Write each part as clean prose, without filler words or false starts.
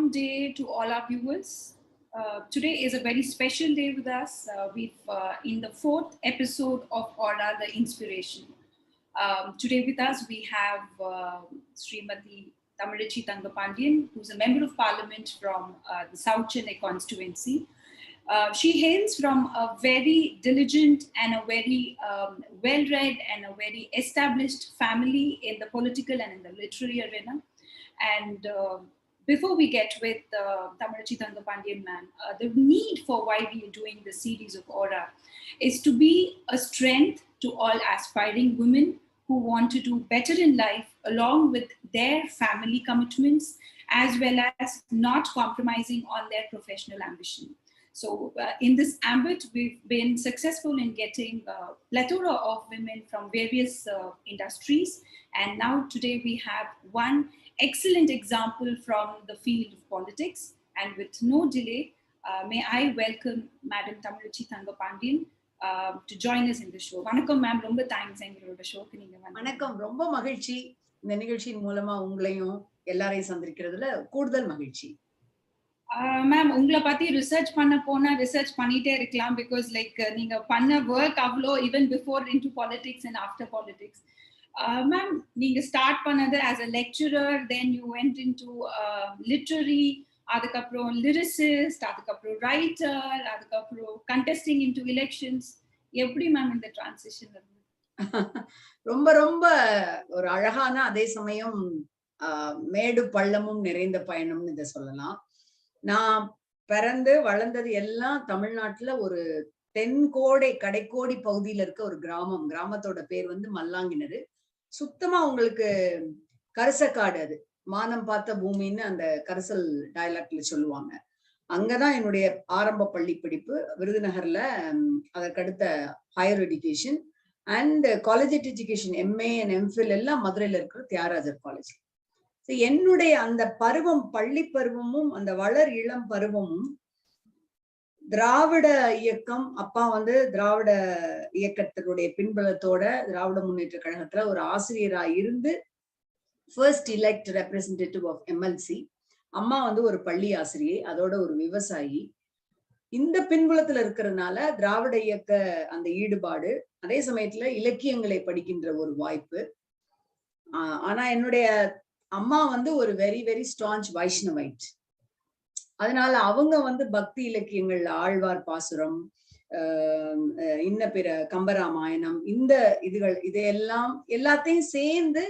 warm day to all our viewers. Today is a very special day with us. We've in the fourth episode of Aura the Inspiration. Today with us we have Srimati Tamarachi Thangapandian, who's a member of parliament from the South Chennai constituency. She hails from a very diligent and a very well-read and a very established family in the political and in the literary arena. And before we get with Tamarachi Thangapandian ma'am, the need for why we are doing the series of Aura is to be a strength to all aspiring women who want to do better in life along with their family commitments, as well as not compromising on their professional ambition. So in this ambit, we've been successful in getting a plethora of women from various industries. And now today we have one excellent example from the field of politics. And with no delay, may I welcome Madam Tamarachi Thangapandian to join us in the show. Vanakkam ma'am, romba thanks engalோட ஷோக்கு நீங்க வந்து. வணக்கம், ரொம்ப மகிழ்ச்சி. இந்த நிகழ்ச்சியின் மூலமா உங்களையும் எல்லாரையும் சந்திக்கிறதுல கூடுதல் மகிழ்ச்சி. மேம், உங்களை பத்தி ரிசர்ச் பண்ண போனா ரிசர்ச் பண்ணிட்டே இருக்கலாம். பிகாஸ் லைக் நீங்க பண்ண ஒர்க் அவ்வளோ even before into politics and after politics. Ma'am, நீங்க ஸ்டார்ட் பண்ணது as a lecturer, then you went into literary, அதுக்கப்புறம் லிரிசிஸ்ட், அதுக்கப்புறம் ரைட்டர், அதுக்கப்புறம் கண்டெஸ்டிங் இன்டு எலெக்ஷன்ஸ். எப்படி மேம் இந்த டிரான்சிஷன் இருந்து? ரொம்ப ரொம்ப ஒரு அழகான, அதே சமயம் மேடு பள்ளமும் நிறைந்த பயணம்னு இதை சொல்லலாம். நான் பிறந்து வளர்ந்தது எல்லாம் தமிழ்நாட்டுல ஒரு தென்கோடை கடைக்கோடி பகுதியில இருக்க ஒரு கிராமம். கிராமத்தோட பேர் வந்து மல்லாங்கிணறு. சுத்தமா உங்களுக்கு கரிசக்காடு, அது மானம் பார்த்த பூமின்னு அந்த கரிசல் டயலாக்ட்ல சொல்லுவாங்க. அங்கதான் என்னுடைய ஆரம்ப பள்ளி படிப்பு. விருதுநகர்ல அதற்கடுத்த higher education and college education, MA and MPhil எல்லாம் மதுரையில இருக்கிற தியாகராஜர் காலேஜ். என்னுடைய அந்த பருவம், பள்ளி பருவமும் அந்த வளர் இளம் பருவமும் திராவிட இயக்கம், அப்பா வந்து திராவிட இயக்கத்தினுடைய பின்புலத்தோட திராவிட முன்னேற்ற கழகத்துல ஒரு ஆசிரியராக இருந்து first elect representative of MLC. அம்மா வந்து ஒரு பள்ளி ஆசிரியை, அதோட ஒரு விவசாயி. இந்த பின்புலத்துல இருக்கிறதுனால திராவிட இயக்க அந்த ஈடுபாடு, அதே சமயத்துல இலக்கியங்களை படிக்கின்ற ஒரு வாய்ப்பு. ஆனா என்னுடைய அம்மா வந்து ஒரு வெரி வெரி ஸ்டான்ச் வைஷ்ணவைட். அதனால அவங்க வந்து பக்தி இலக்கியங்கள்ல ஆழ்வார் பாசுரம், இன்ன பிற கம்பராமாயணம், இந்த இதுகள் இதையெல்லாம் எல்லாத்தையும் சேர்ந்து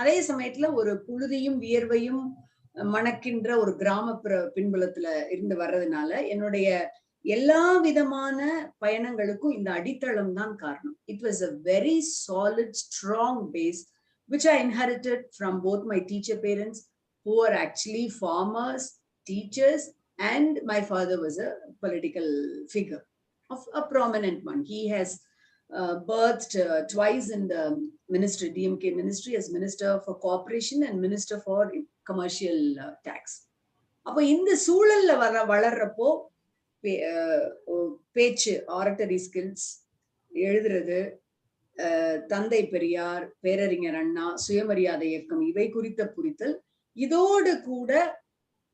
அதே சமயத்துல ஒரு புழுதியும் வியர்வையும் மணக்கின்ற ஒரு கிராமப்புற பின்புலத்துல இருந்து வர்றதுனால என்னுடைய எல்லா விதமான பயணங்களுக்கும் இந்த அடித்தளம் தான் காரணம். It was a very solid strong base which I inherited from both my teacher parents, who are actually farmers, teachers, and my father was a political figure of a prominent one. He has birthed twice in the ministry, DMK ministry, as Minister for Cooperation and Minister for Commercial Tax. அப்போ இந்த சூழல்ல வளர்றப்போ பேச்சு, oratory skills, எழுதுறது, தந்தை பெரியார், பேரறிஞர் அண்ணா, சுயமரியாதை இயக்கம், இவை குறித்த புரிதல், இதோடு கூட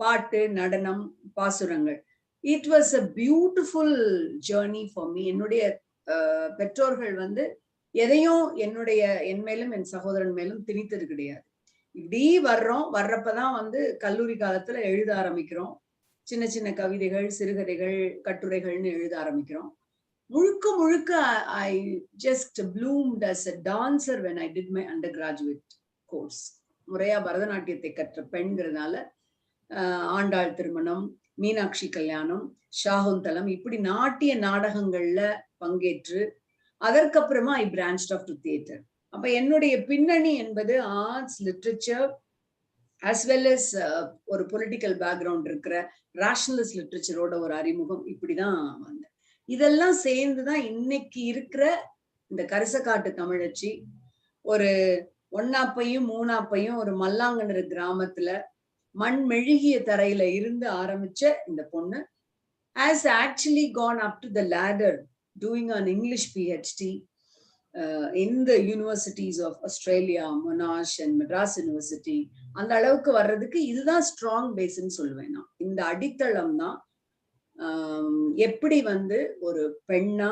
பாட்டு, நடனம், பாசுரங்கள். It was a beautiful journey for me. என்னுடைய பெற்றோர்கள் வந்து எதையும் என் மேலும் என் சகோதரன் மேலும் திணித்தது கிடையாது. இப்படி வர்றப்பதான் வந்து கல்லூரி காலத்துல எழுத ஆரம்பிக்கிறோம். சின்ன சின்ன கவிதைகள், சிறுகதைகள், கட்டுரைகள்னு எழுத ஆரம்பிக்கிறோம். முழுக்க முழுக்க I just bloomed as a dancer when I did my undergraduate course. முறையா பரதநாட்டியத்தை கற்ற பெண்கிறதுனால ஆண்டாள் திருமணம், மீனாட்சி கல்யாணம், ஷாகுந்தலம், இப்படி நாட்டிய நாடகங்கள்ல பங்கேற்று அதற்கப்புறமா I branched off to theatre. அப்ப என்னுடைய பின்னணி என்பது arts, literature, as well as ஒரு பொலிட்டிக்கல் பேக்ரவுண்ட் இருக்கிற ரேஷனலிஸ்ட் லிட்ரேச்சரோட ஒரு அறிமுகம், இப்படிதான் வந்தேன். இதெல்லாம் சேர்ந்துதான் இன்னைக்கு இருக்கிற இந்த கரிசக்காட்டு தமிழச்சி, ஒரு ஒன்னாப்பையும் மூணாப்பையும் ஒரு மல்லாங்கணறு கிராமத்துல மண் மெழுகிய தரையில இருந்து ஆரம்பிச்ச இந்த பொண்ணு has actually gone up to the ladder doing an English PhD, in the universities of Australia, Monash and Madras University, அந்த அளவுக்கு வர்றதுக்கு இதுதான் ஸ்ட்ராங் பேஸ்ன்னு சொல்லுவேன் நான். இந்த அடித்தளம் தான் எப்படி வந்து ஒரு பெண்ணா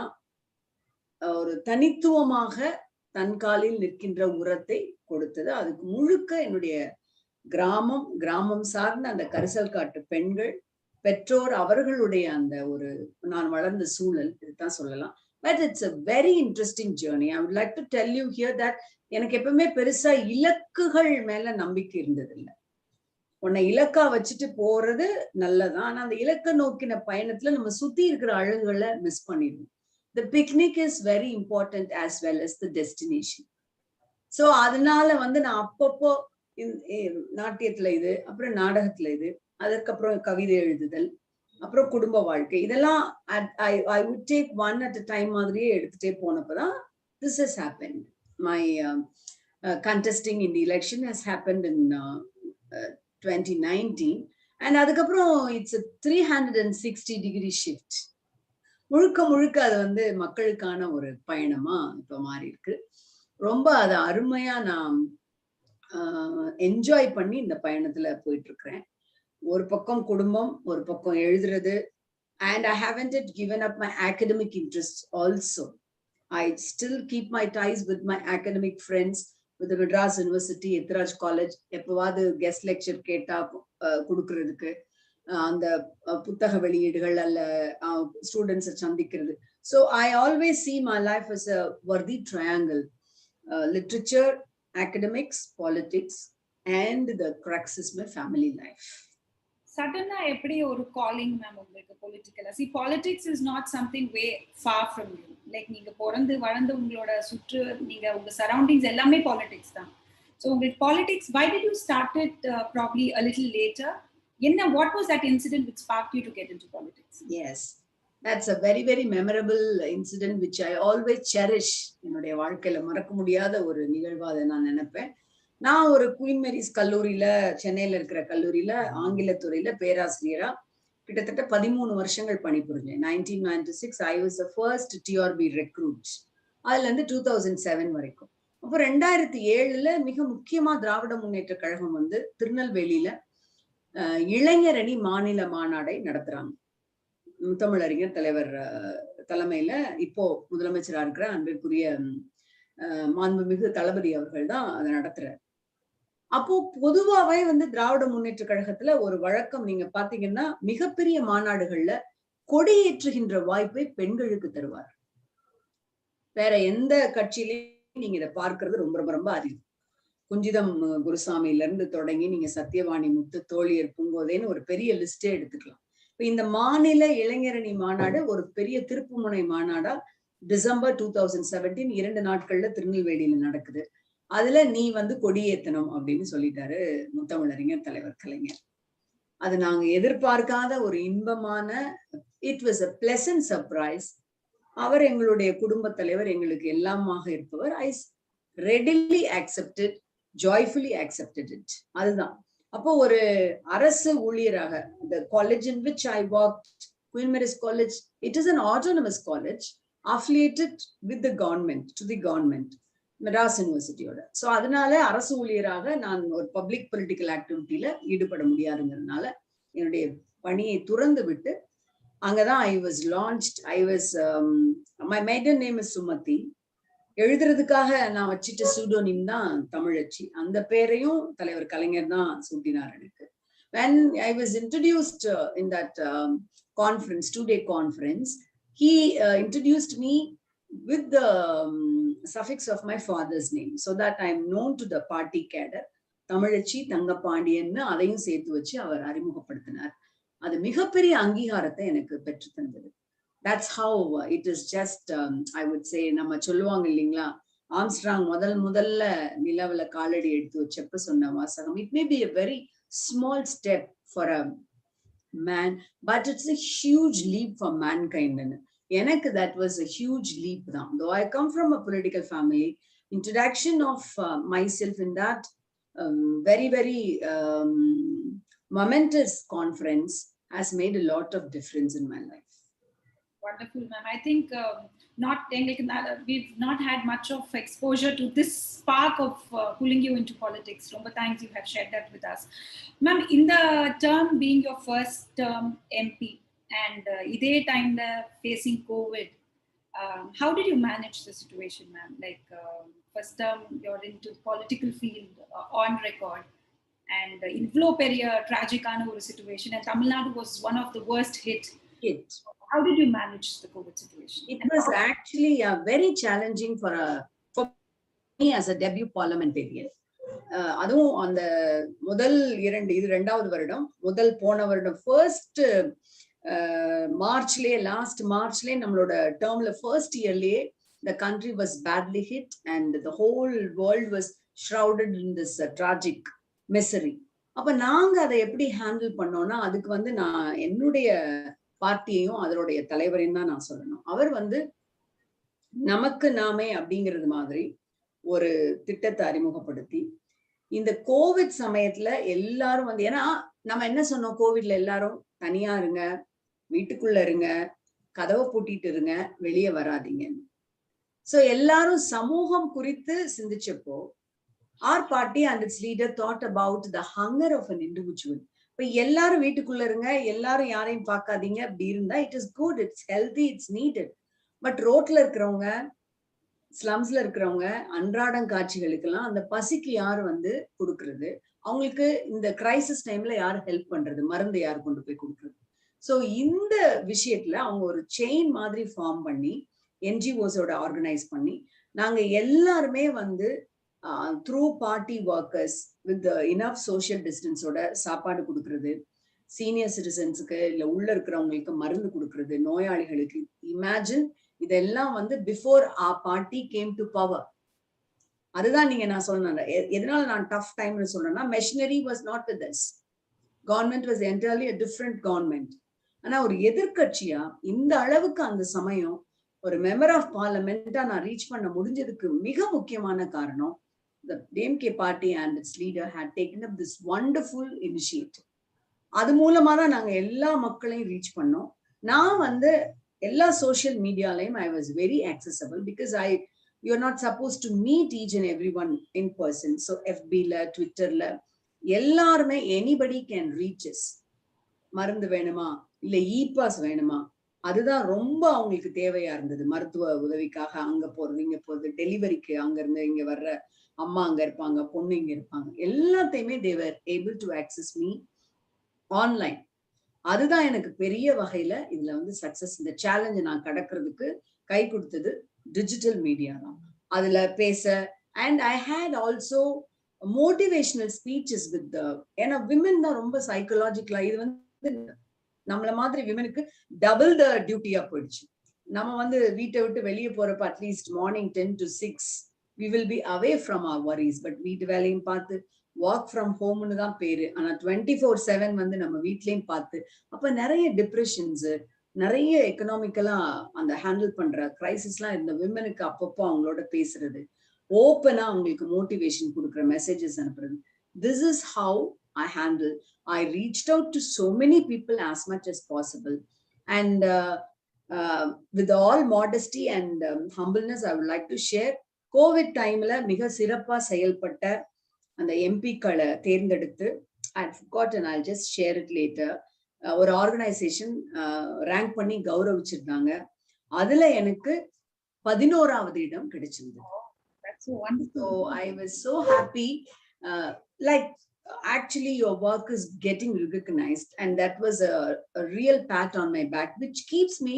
ஒரு தனித்துவமாக தன் காலில் நிற்கின்ற உரத்தை கொடுத்தது. அதுக்கு முழுக்க என்னுடைய கிராமம் சார்ந்த அந்த கரிசல் காட்டு பெண்கள், பெற்றோர், அவர்களுடைய அந்த ஒரு நான் வளர்ந்த சூழல், இதுதான் சொல்லலாம். But it's a very interesting journey. I would like to tell you here that எனக்கு எப்பவுமே பெருசா இலக்குகள் மேல நம்பிக்கை இருந்தது இல்லை. உன்னை இலக்கா வச்சுட்டு போறது நல்லதான், ஆனா அந்த இலக்க நோக்கின பயணத்துல நம்ம சுத்தி இருக்கிற அழகுகளை மிஸ் பண்ணிடுவோம். The picnic is very important as well as the destination. So அதனால வந்து நான் அப்பப்போ நாட்டியத்துல இது, அப்புறம் நாடகத்துல இது, அதற்கப்புறம் கவிதை எழுதுதல், அப்புறம் குடும்ப வாழ்க்கை, இதெல்லாம் I would take one at a time மாதிரியே எடுத்துட்டே போனப்பதான் this has happened. My contesting in the election has happened in 2019 and அதுக்கப்புறம் it's a 360-degree shift. முழுக்க அது வந்து மக்களுக்கான ஒரு பயணமா இப்ப மாறி இருக்கு. ரொம்ப அதை அருமையா நான் என்ஜாய் பண்ணி இந்த பயணத்துல போயிட்டு இருக்கிறேன். ஒரு பக்கம் குடும்பம், ஒரு பக்கம் எழுதுறது, and I haven't given up my academic interests also. I still keep my ties with my academic friends, with the Madras University, Ethiraj College. எப்பவாவது கெஸ்ட் லெக்சர் கேட்டா கொடுக்கறதுக்கு, அந்த புத்தக வெளியீடுகள் அல்ல ஸ்டூடெண்ட்ஸை சந்திக்கிறது. So I always see my life as a worthy triangle. Literature, academics, politics, and the crux is my family life. Suddenly எப்படி ஒரு calling மேம் உங்களுக்கு பொலிட்டிக்கலா? See, politics is not something way far from you. Like நீங்க பிறந்து வளர்ந்த உங்களோட சுற்று, நீங்க உங்க சரௌண்டிங்ஸ் எல்லாமே politics தான். So உங்களுக்கு politics, why did you start it probably a little later? What was that incident which sparked you to get into politics? Yes, that's a very very memorable incident which I always cherish. என்னுடைய வாழ்க்கையில மறக்க முடியாத ஒரு நிகழ்வா அதை நான் நினைப்பேன். நான் ஒரு குயின் மேரிஸ் கல்லூரியில, சென்னையில இருக்கிற கல்லூரியில ஆங்கிலத்துறையில பேராசிரியரா கிட்டத்தட்ட 13 வருஷங்கள் பணிபுரிஞ்சேன். 1996 I was the first TRB recruit. அதுல இருந்து 2007 வரைக்கும். அப்போ 2007 மிக முக்கியமா திராவிட முன்னேற்ற கழகம் வந்து திருநெல்வேலியில இளைஞரணி மாநில மாநாடை நடத்துறாங்க. முத்தமிழறிஞர் தலைவர் தலைமையில இப்போ முதலமைச்சரா இருக்கிற அன்பிற்குரிய மாண்புமிகு தளபதி அவர்கள் தான் அதை நடத்துறாரு. அப்போ பொதுவாவே வந்து திராவிட முன்னேற்ற கழகத்துல ஒரு வழக்கம், நீங்க பாத்தீங்கன்னா மிகப்பெரிய மாநாடுகள்ல கொடியேற்றுகின்ற வாய்ப்பை பெண்களுக்கு தருவார். வேற எந்த கட்சியிலையும் நீங்க இதை பார்க்கறது ரொம்ப ரொம்ப ரொம்ப அதிகம். குஞ்சிதம் குருசாமியில இருந்து தொடங்கி நீங்க சத்தியவாணி முத்து, தோழியர் பூங்கோதைன்னு ஒரு பெரிய லிஸ்டே எடுத்துக்கலாம். இப்ப இந்த மாநில இளைஞரணி மாநாடு ஒரு பெரிய திருப்புமுனை மாநாடா டிசம்பர் 2017 2 நாட்கள்ல திருநெல்வேலியில நடக்குது. அதுல நீ வந்து கொடியேத்தணும் அப்படின்னு சொல்லிட்டாரு முத்தமிழறிஞர் தலைவர் கலைஞர். அது நாங்க எதிர்பார்க்காத ஒரு இன்பமான, it was a pleasant surprise. அவர் எங்களுடைய குடும்ப தலைவர், எங்களுக்கு எல்லாமாக இருப்பவர். I readily accepted, joyfully accepted it. அதுதான். அப்போ ஒரு அரசு ஊழியராக, the college in which I worked, Queen Mary's College, it is an autonomous college affiliated with the government, to the government, Madras யூனிவர்சிட்டியோட. ஸோ அதனால அரசு ஊழியராக நான் ஒரு பப்ளிக் பொலிட்டிக்கல் ஆக்டிவிட்டியில ஈடுபட முடியாதுங்கிறதுனால என்னுடைய பணியை துறந்து விட்டு அங்கதான் I was launched. My maiden name is Sumathi. எழுதுறதுக்காக நான் வச்சிட்ட சூடோனிம் தான் தமிழச்சி. அந்த பேரையும் தலைவர் கலைஞர் தான் சூட்டினார் எனக்கு. When I was introduced in that conference, 2-day conference, he introduced me with the suffix of my father's name, so that I am known to the party cadre. தமிழச்சி தங்கப்பாண்டியன்னு அதையும் சேர்த்து வச்சு அவர் அறிமுகப்படுத்தினார். அது மிகப்பெரிய அங்கீகாரத்தை எனக்கு பெற்று தந்தது. That's how it is. Just I would say, நம்ம சொல்லுவாங்க இல்லைங்களா, ஆம்ஸ்ட்ராங் முதல்ல நிலவுல காலடி எடுத்து வச்சப்ப சொன்ன வாசகம், it may be a very small step for a man, but it's a huge leap for mankind. எனக்கு that was a huge leap தான். Though I come from a political family, introduction of myself in that very very momentous conference has made a lot of difference in my life. Wonderful, ma'am. I think we've not had much of exposure to this spark of pulling you into politics. Romba thanks, you have shared that with us. Ma'am, in the term being your first term MP and idhe time facing COVID, how did you manage the situation, ma'am? Like first term you're into the political field on record, and Ivlo Peria tragic situation, and Tamil Nadu was one of the worst hit. How did you manage the COVID situation? It was actually very challenging for me as a debut parliamentarian. அதுவும் அந்த முதல் இரண்டாவது வருடம் போன வருடம் first மார்ச்லயே last மார்ச்லயே நம்மளோட டேர்ம்ல first இயர்லயே the country was badly hit and the whole world was shrouded in this tragic misery. அப்ப நாங்க அதை எப்படி ஹேண்டில் பண்ணோம்னா, அதுக்கு நான் என்னுடைய பார்ட்டியையும் அதனுடைய தலைவரையும் தான் நான் சொல்லணும். அவர் நமக்கு நாமே அப்படிங்கிறது மாதிரி ஒரு திட்டத்தை அறிமுகப்படுத்தி இந்த கோவிட் சமயத்துல எல்லாரும் ஏன்னா நம்ம என்ன சொன்னோம், கோவிட்ல எல்லாரும் தனியா இருங்க, வீட்டுக்குள்ள இருங்க, கதவை பூட்டிட்டு இருங்க, வெளியே வராதீங்க. சோ எல்லாரும் சமூகம் குறித்து சிந்திச்சப்போ our party and its leader thought about the hunger of an individual. இப்ப எல்லாரும் வீட்டுக்குள்ள இருங்க, எல்லாரும் யாரையும் பார்க்காதீங்க அப்படி இருந்தா it is good, it's healthy, it's needed. But ரோட்ல இருக்கிறவங்க, ஸ்லம்ஸ்ல இருக்கிறவங்க, அன்றாடம் காட்சிகளுக்கெல்லாம் அந்த பசிக்கு யார் கொடுக்கறது, அவங்களுக்கு இந்த கிரைசிஸ் டைம்ல யார் ஹெல்ப் பண்றது, மருந்து யார் கொண்டு போய் கொடுக்கறது. சோ இந்த விஷயத்துல அவங்க ஒரு செயின் மாதிரி ஃபார்ம் பண்ணி என்ஜிஓஸோட ஆர்கனைஸ் பண்ணி நாங்க எல்லாருமே through party workers with enough social distance ஓட சாப்பாடு கொடுக்கறது, சீனியர் சிட்டிசன்ஸுக்கு இல்ல உள்ள இருக்கிறவங்களுக்கு மருந்து கொடுக்கறது, நோயாளிகளுக்கு. இமேஜின் இதெல்லாம் before our party came to power. அதுதான் நான் சொன்னேன். எதனால நான் டஃப் டைம்னு சொன்னேன்னா, machinery was not with us. Government was entirely a different government. ஆனா ஒரு எதிர்கட்சியா இந்த அளவுக்கு அந்த சமயம் ஒரு மெம்பர் ஆஃப் பார்லிமெண்டா நான் ரீச் பண்ண முடிஞ்சதுக்கு மிக முக்கியமான காரணம், the DMK party and its leader had taken up this wonderful initiative. அது மூலமா தான் நாங்க எல்லா மக்களையும் ரீச் பண்ணோம். நான் எல்லா social மீடியாலையும் I was very accessible because you're not supposed to meet each and everyone in person. So FB-ல, Twitter-ல எல்லாருமே anybody can reach us. மருந்து வேணுமா, இல்ல இ-பாஸ் வேணுமா, அதுதான் ரொம்ப அவங்களுக்கு தேவையா இருந்தது. மருத்துவ உதவிக்காக அங்க போறது, இங்க போறது, டெலிவரிக்கு அங்க இருந்து இங்க வர்ற அம்மா அங்க இருப்பாங்க, பொண்ணு இங்க இருப்பாங்க, எல்லாத்தையுமே they were able to access me online. அதுதான் எனக்கு பெரிய வகையில இதுல சக்சஸ். இந்த சேலஞ்சை நான் கடக்கிறதுக்கு கை கொடுத்தது டிஜிட்டல் மீடியா தான். அதுல பேச and I had also motivational speeches with ஏன்னா விமன் தான் ரொம்ப சைக்கலாஜிக்கலா இது நம்மள மாதிரி விமனுக்கு டபுள் த டியூட்டியா போயிடுச்சு. நம்ம வீட்டை விட்டு வெளியே போறப்ப at least morning 10 to 6 we will be away from our worries. But வீட்டு வேலையும் பார்த்து ஒர்க் ஃப்ரம் ஹோம்னு தான் பேரு, ஆனா 24/7 நம்ம வீட்லயும் பார்த்து அப்ப நிறைய டிப்ரெஷன்ஸ், நிறைய எக்கனாமிக்கலா அந்த ஹேண்டில் பண்ற கிரைசிஸ்லாம் இருந்த விமனுக்கு அப்பப்போ அவங்களோட பேசுறது, ஓப்பனா அவங்களுக்கு மோட்டிவேஷன் கொடுக்குற மெசேஜஸ் அனுப்புறது. This is how I handle. I reached out to so many people as much as possible. And with all modesty and humbleness, I would like to share, COVID timeல மிக சிறப்பா செயல்பட்ட அந்த எம்பிக்களை தேர்ந்தெடுத்து, I've forgotten, I'll just share it later, ஒரு organisation rank பண்ணி கௌரவிச்சிருந்தாங்க. அதுல எனக்கு 11வது இடம் கிடைச்சிருந்தது. So I was so happy. Like actually your work is getting recognized, and that was a real pat on my back which keeps me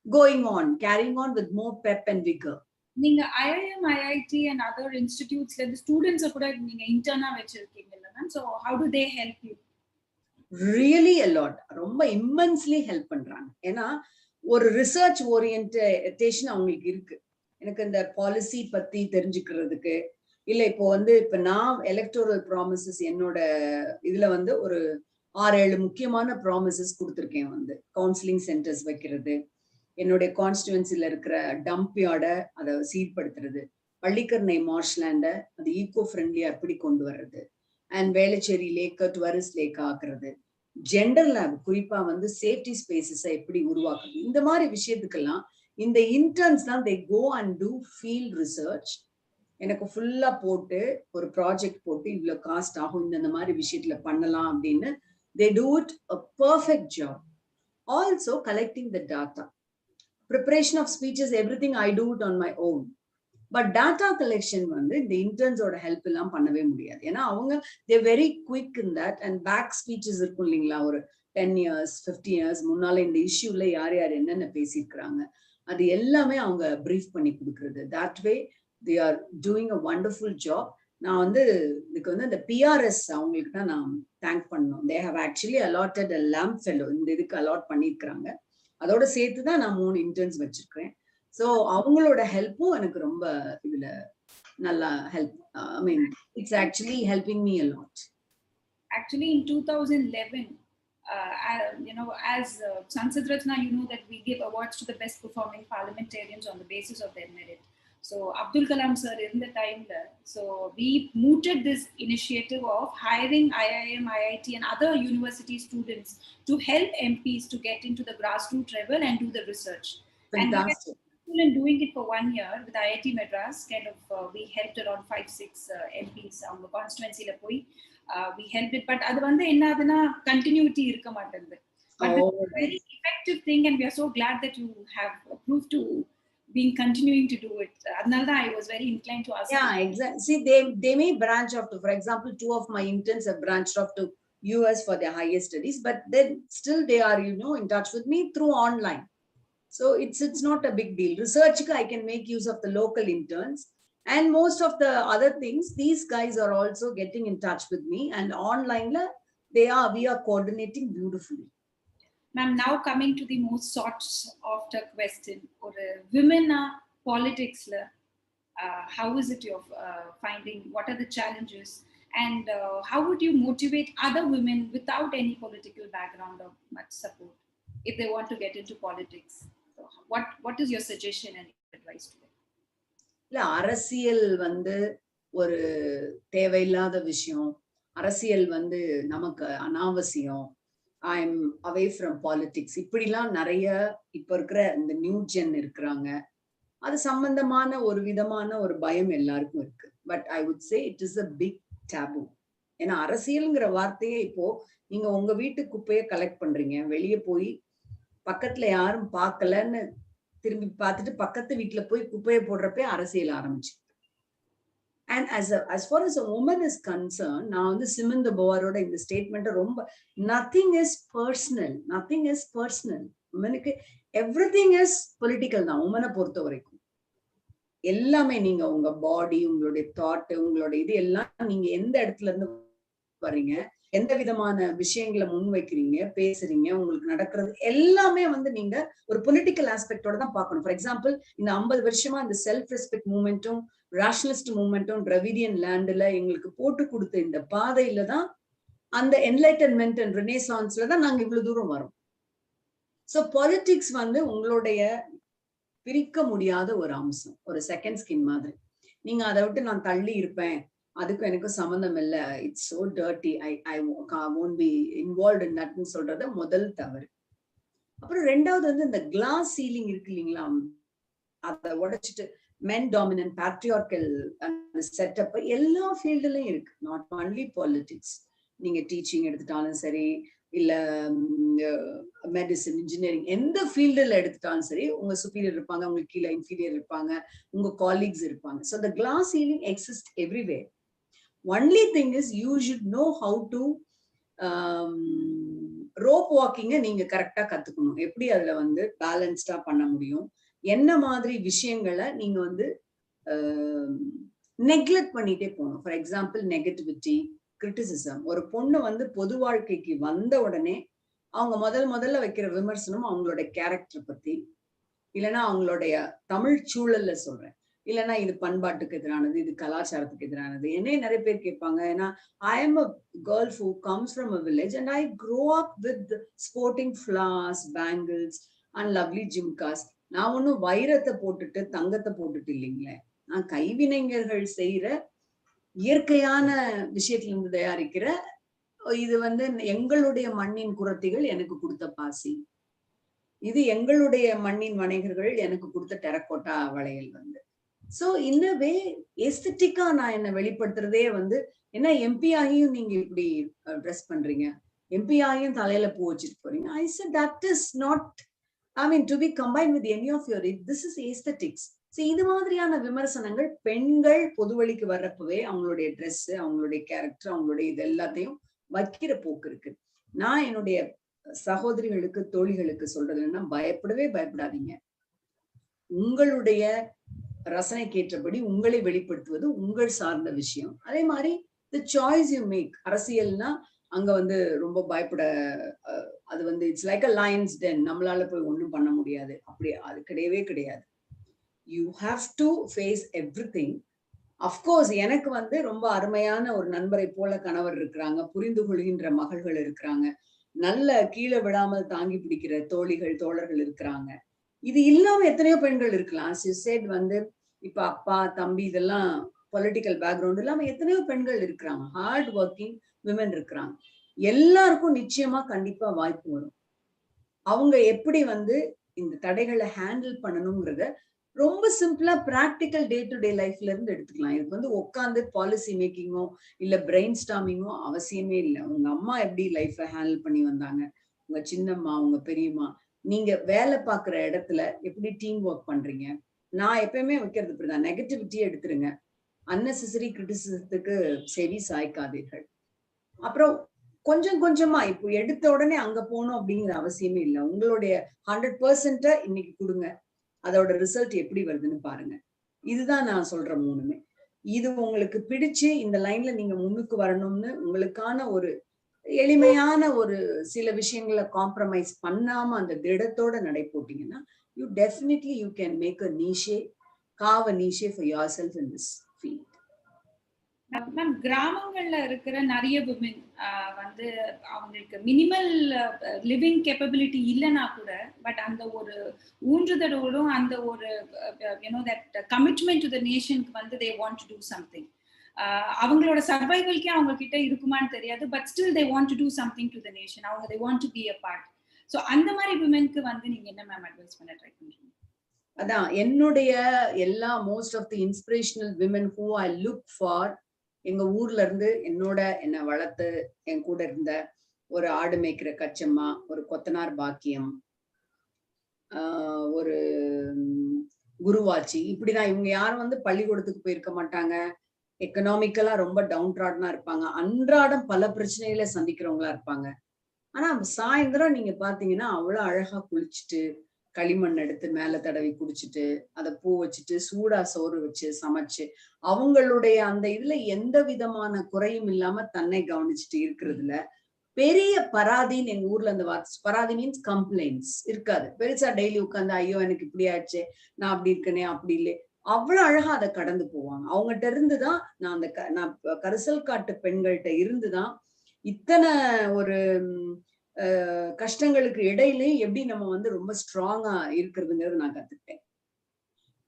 going on, carrying on with more pep and vigor. நீங்க IIM, IIT and other institutesல the students கூட நீங்க இன்டர்னா வெச்சிருக்கீங்கல்ல ma'am, so how do they help you? Really a lot, ரொம்ப immensely help பண்றாங்க. ஏன்னா ஒரு research orientation அவங்களுக்கு இருக்கு. எனக்கு இந்த பாலிசி பத்தி தெரிஞ்சுக்கிறதுக்கு இல்ல இப்போ இப்ப நான் எலக்டோரல் ப்ராமிசஸ் என்னோட இதுல ஒரு 6-7 முக்கியமான ப்ராமிசஸ் கொடுத்துருக்கேன். கவுன்சிலிங் சென்டர்ஸ் வைக்கிறது, என்னுடைய கான்ஸ்டிடுவன்சில இருக்கிற டம்ப் யார்ட அதை சீர்படுத்துறது, பள்ளிக்கரணை மார்ஷ்லேண்ட அது ஈகோ ஃப்ரெண்ட்லியா எப்படி கொண்டு வர்றது, அண்ட் வேளச்சேரி லேக்க டூரிஸ்ட் லேக் ஆக்குறது, ஜெண்டர் லேப் குறிப்பா சேஃப்டி ஸ்பேசஸை எப்படி உருவாக்குறது, இந்த மாதிரி விஷயத்துக்கெல்லாம் இந்த இன்டர்ன்ஸ் தான் they go and do field research. எனக்கு ஃபுல்லா போட்டு ஒரு ப்ராஜெக்ட் போட்டு இவ்வளவு காஸ்ட் ஆகும் இந்த மாதிரி விஷயத்துல பண்ணலாம் அப்படின்னு they do it a perfect job. Also collecting the data, preparation of speeches, everything I do it on my own. But data collection வந்து இந்த இன்டர்ன்ஸோட ஹெல்ப் எல்லாம் பண்ணவே முடியாது. ஏன்னா அவங்க they very quick in that. And back speeches இருக்கும் இல்லைங்களா, ஒரு 10 years 50 years முன்னால இந்த இஷ்யூல யார் யார் என்னென்ன பேசியிருக்கிறாங்க அது எல்லாமே அவங்க பிரீஃப் பண்ணி கொடுக்குறது. That way they are doing a wonderful job. நான் வந்து இதுக்கு வந்து இந்த பிஆர்எஸ் அவங்களுக்கு தான் நான் தேங்க் பண்ணணும். They have actually allotted a lamp fellow, இந்த இதுக்கு அலாட் பண்ணியிருக்கிறாங்க. அதோட சேர்த்து தான் நான் 3 இன்டர்ன்ஸ் வச்சிருக்கேன். ஸோ அவங்களோட ஹெல்ப்பும் எனக்கு ரொம்ப இதுல நல்லா help. I mean it's actually helping me a lot. Actually in 2011, as Sansad Ratna, you know that we give awards to the best performing parliamentarians on the basis of their merit. So Abdul Kalam sir in the time there, so we mooted this initiative of hiring IIM, IIT and other university students to help MPs to get into the grassroots level and do the research. Fantastic. And doing it for 1 year with IIT Madras, kind of we helped around 5-6 MPs on the constituency la poi we helped it, but adu vande enna adana continuity irukka maatende. But it's a very effective thing and we are so glad that you have proved to being continuing to do it. Adnalda I was very inclined to ask. Yeah, exactly. See, they may branch off to, for example, 2 of my interns have branched off to US for their higher studies, but then still they are, you know, in touch with me through online. So it's not a big deal. Research I can make use of the local interns, and most of the other things these guys are also getting in touch with me, and online we are coordinating beautifully. Ma'am, now coming to the most sought after question, or women politics la, how is it you're finding, what are the challenges, and how would you motivate other women without any political background or much support if they want to get into politics? So what is your suggestion and advice to them? இல்ல, அரசியல் வந்து ஒரு தேவையில்லாத விஷயம். அரசியல் வந்து நமக்கு அனாவசியம். I am away from politics இப்படிலாம் நிறைய இப்ப இருக்கிற இந்த நியூ ஜென் இருக்கிறாங்க. அது சம்பந்தமான ஒரு விதமான ஒரு பயம் எல்லாருக்கும் இருக்கு. But I would say it is a big taboo. ஏன்னா அரசியல்ங்கிற வார்த்தையே இப்போ நீங்க உங்க வீட்டு குப்பையை கலெக்ட் பண்றீங்க, வெளியே போய் பக்கத்துல யாரும் பார்க்கலன்னு திரும்பி பார்த்துட்டு பக்கத்து வீட்டுல போய் குப்பையை போடுறப்ப அரசியல் ஆரம்பிச்சு. And as far as a woman is concerned, நான் வந்து சிமன் தி போவரோட இந்த ஸ்டேட்மெண்ட் ரொம்ப nothing is personal, nothing is personal. உமனுக்கு everything is political தான். உமனை பொறுத்த வரைக்கும் எல்லாமே நீங்க உங்க பாடி, உங்களுடைய தாட், உங்களுடைய இது எல்லாம் நீங்க எந்த இடத்துல இருந்து வர்றீங்க, எந்த விதமான விஷயங்களை முன்வைக்கிறீங்க, பேசுறீங்க, உங்களுக்கு நடக்கிறது எல்லாமே வந்து நீங்க ஒரு பொலிட்டிக்கல் ஆஸ்பெக்டோட தான் பார்க்கணும். ஃபார் எக்ஸாம்பிள் இந்த 50 வருஷமா இந்த செல்ஃப் ரெஸ்பெக்ட் மூவ்மெண்ட்டும் ரேஷனலிஸ்ட் மூவ்மெண்ட்டும் டிராவிடியன் லேண்ட்ல எங்களுக்கு போட்டு கொடுத்த இந்த பாதையில தான், அந்த என்லைட்டன்மெண்ட் அண்ட் ரெனேசான்ஸ்ல தான் நாங்க இவ்வளவு தூரம் வரோம். சோ பாலிடிக்ஸ் வந்து உங்களுடைய பிரிக்க முடியாத ஒரு அம்சம், ஒரு செகண்ட் ஸ்கின் மாதிரி. நீங்க அதை விட்டு நான் தள்ளி இருப்பேன், அதுக்கும் எனக்கும் சம்பந்தம் இல்லை, it's so dirty, I won't be involved in that சொல்றது முதல் தவறு. அப்புறம் ரெண்டாவது வந்து இந்த கிளாஸ் சீலிங் இருக்கு இல்லைங்களா, அதை உடைச்சிட்டு மென் டாமினன்ட் பேட்ரியார்கல் செட்டப் எல்லா ஃபீல்டுலயும் இருக்கு, நாட் ஒன்லி பாலிடிக்ஸ். நீங்க டீச்சிங் எடுத்துட்டாலும் சரி, இல்ல மெடிசன், இன்ஜினியரிங், எந்த ஃபீல்டுல எடுத்துட்டாலும் சரி, உங்க சுப்பீரியர் இருப்பாங்க, உங்களுக்கு கீழே இன்ஃபீரியர் இருப்பாங்க, உங்க காலீக்ஸ் இருப்பாங்க. So the glass ceiling exist everywhere. Only thing is you should know how to rope வாக்கிங்க நீங்க கரெக்டா கத்துக்கணும். எப்படி அதுல வந்து பேலன்ஸ்டா பண்ண முடியும், என்ன மாதிரி விஷயங்களை நீங்க வந்து நெக்லெக்ட் பண்ணிட்டே போகணும். For example negativity, criticism. ஒரு பொண்ணு வந்து பொது வாழ்க்கைக்கு வந்த உடனே அவங்க முதல்ல வைக்கிற விமர்சனம் அவங்களோட கேரக்டர் பத்தி, இல்லைன்னா அவங்களுடைய தமிழ் சூழல்ல சொல்றேன், இல்லைன்னா இது பண்பாட்டுக்கு எதிரானது, இது கலாச்சாரத்துக்கு எதிரானது. என்னையே நிறைய பேர் கேட்பாங்க. ஏன்னா I am a girl who comes from a village and I grow up with sporting flowers, bangles and lovely jhumkas. நான் ஒன்னும் வைரத்தை போட்டுட்டு தங்கத்தை போட்டுட்டு இல்லைங்களே, நான் கைவினைஞர்கள் செய்யற இயற்கையான விஷயத்துல இருந்து தயாரிக்கிற, இது வந்து எங்களுடைய மண்ணின் குரத்திகள் எனக்கு கொடுத்த பாசி. இது எங்களுடைய மண்ணின் வணிகர்கள் எனக்கு கொடுத்த டெரக்கோட்டா வளையல் வந்து. சோ இந்த வே எஸ்தட்டிக்கா நான் என்ன வெளிப்படுத்துறதே வந்து, என்ன எம்பி ஆகியும் நீங்க இப்படி ட்ரெஸ் பண்றீங்க, எம்பி ஆகியும் தலையில பூ வச்சுட்டு போறீங்க. I said that is not, I mean to be combined with any of your it, this is aesthetics. இது மாதிரியான விமர்சனங்கள் பெண்கள் பொதுவெளிக்கு வர்றப்பவே அவங்களுடைய ட்ரெஸ், அவங்களுடைய கேரக்டர், அவங்களுடைய இது எல்லாத்தையும் வைக்கிற போக்கு இருக்கு. நான் என்னுடைய சகோதரிகளுக்கு தோழிகளுக்கு சொல்றது என்ன, பயப்படவே பயப்படாதீங்க. உங்களுடைய ரசனைக்கேற்றபடி உங்களை வெளிப்படுத்துவது உங்கள் சார்ந்த விஷயம். அதே மாதிரி தி சாய்ஸ் யூ மேக். அரசியல்னா அங்க வந்து ரொம்ப பயப்பட, அது வந்து it's like a lion's den, நம்மளால போய் ஒண்ணும் பண்ண முடியாது, அப்படி அது கிடையவே கிடையாது. You have to face everything. Of course எனக்கு வந்து ரொம்ப அருமையான ஒரு நண்பரை போல கணவர் இருக்கிறாங்க, புரிந்து கொள்கின்ற மகள்கள் இருக்கிறாங்க, நல்ல கீழே விடாமல் தாங்கி பிடிக்கிற தோழிகள் தோழர்கள் இருக்கிறாங்க. இது இல்லாம எத்தனையோ பெண்கள் இருக்கலாம். வந்து இப்ப அப்பா தம்பி இதெல்லாம் பொலிட்டிக்கல் பேக்ரவுண்ட் இல்லாம எத்தனையோ பெண்கள் இருக்கிறாங்க, ஹார்ட் ஒர்க்கிங் விமன் இருக்கிறாங்க. எல்லாருக்கும் நிச்சயமா கண்டிப்பா வாய்ப்பு வரும். அவங்க எப்படி வந்து இந்த தடைகளை ஹேண்டில் பண்ணணுங்கிறத ரொம்ப சிம்பிளா பிராக்டிக்கல் டே டு டே லைஃப்ல இருந்து எடுத்துக்கலாம். இதுக்கு வந்து உட்காந்து பாலிசி மேக்கிங்கோ இல்ல பிரெயின் ஸ்டாமிங்கோ அவசியமே இல்லை. உங்க அம்மா எப்படி லைஃப ஹேண்டில் பண்ணி வந்தாங்க, உங்க சின்னம்மா, உங்க பெரியம்மா, நீங்க வேலை பார்க்குற இடத்துல எப்படி டீம் ஒர்க் பண்றீங்க. நான் எப்பயுமே வைக்கிறது இப்படிதான், நெகட்டிவிட்டியை எடுத்துருங்க, அன்னெசரி கிரிட்டிசிசத்துக்கு செவி சாய்க்காதீர்கள். அப்புறம் கொஞ்சம் கொஞ்சமா, இப்போ எடுத்த உடனே அங்க போகணும் அப்படிங்கிற அவசியமே இல்லை. உங்களுடைய 100% இன்னைக்கு கொடுங்க, அதோட ரிசல்ட் எப்படி வருதுன்னு பாருங்க. இதுதான் நான் சொல்ற 3மே. இது உங்களுக்கு பிடிச்சு இந்த லைன்ல நீங்க முன்னுக்கு வரணும்னு உங்களுக்கான ஒரு எளிமையான ஒரு சில விஷயங்களை காம்ப்ரமைஸ் பண்ணாம அந்த திடத்தோட நடை போட்டீங்கன்னா, you definitely you can make a niche, carve a niche for yourself in this field. Ma'am, கிராமங்கள்ல இருக்கிற நிறைய விமன் வந்து அவங்களுக்கு மினிமல் லிவிங் கேப்பபிலிட்டி இல்லைன்னா கூட, பட் அந்த ஒரு ஊன்றுதலோடும் அந்த ஒரு you know that commitment to the நேஷனுக்கு வந்து they want to do something. அவங்களோட சர்வைவல்க்கே அவங்க கிட்ட இருக்குமான்னு தெரியாது, but still they want to do something to the nation. அவங்க they want to be a part. So அந்த மாதிரி விமனுக்கு வந்து நீங்க என்ன மேம் அட்வைஸ் பண்ண ட்ரை பண்றீங்க? அதான் என்னுடைய எல்லா most of the inspirational women who I look for, எங்க ஊர்ல இருந்து என்னை வளர்த்து என் கூட இருந்த ஒரு ஆடு மேய்க்கிற கச்சம்மா, ஒரு கொத்தனார் பாக்கியம், ஒரு குருவாச்சி, இப்படிதான். இவங்க யாரும் வந்து பள்ளிக்கூடத்துக்கு போயிருக்க மாட்டாங்க, எக்கனாமிக்கலா ரொம்ப டவுன் ட்ராடனா இருப்பாங்க, அன்றாடம் பல பிரச்சனைகளை சந்திக்கிறவங்களா இருப்பாங்க. ஆனா சாயந்தரம் நீங்க பாத்தீங்கன்னா அவ்வளவு அழகா குளிச்சுட்டு களிமண் எடுத்து மேல தடவி குடிச்சிட்டு அதை பூ வச்சுட்டு சூடா சோறு வச்சு சமைச்சு அவங்களுடைய அந்த இதுல எந்த விதமான குறையும் இல்லாம தன்னை கவனிச்சுட்டு இருக்கிறதுல பெரிய பராதின்னு எங்க ஊர்ல அந்த வார்த்தை, பராதி மீன்ஸ் கம்ப்ளைண்ட்ஸ் இருக்காது. பெருசா டெய்லி உட்காந்து ஐயோ எனக்கு இப்படி ஆயிடுச்சு, நான் அப்படி இருக்கனே அப்படி இல்லை, அவ்வளவு அழகா அதை கடந்து போவாங்க. அவங்ககிட்ட இருந்துதான் நான் கரிசல் காட்டு பெண்கள்கிட்ட இருந்துதான் இத்தனை ஒரு கஷ்டங்களுக்கு இடையிலையும் எப்படி நம்ம வந்து ரொம்ப ஸ்ட்ராங்கா இருக்கிறதுங்கிறது நான் கத்துக்கிட்டேன்.